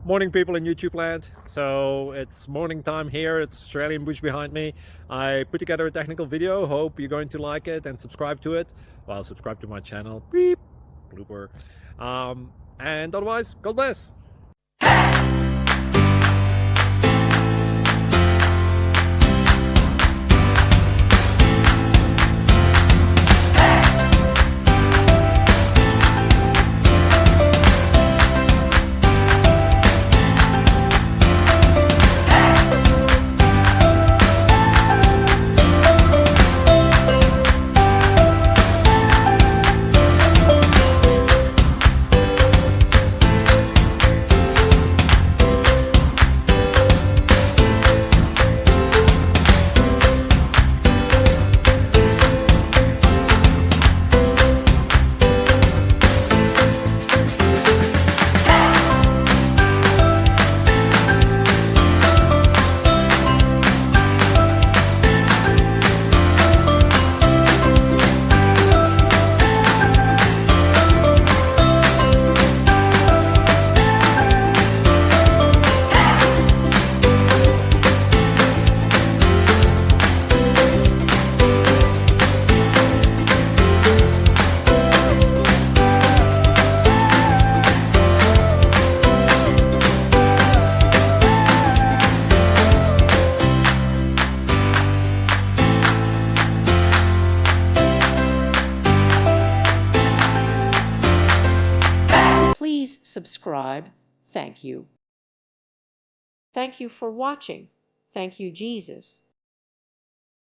Morning, people in YouTube land. So it's morning time here. It's Australian bush behind me. I put together a technical video. Hope you're going to like it and subscribe to it. Well, subscribe to my channel. Beep. Blooper. And otherwise, God bless. Please subscribe. Thank you. Thank you for watching. Thank you, Jesus.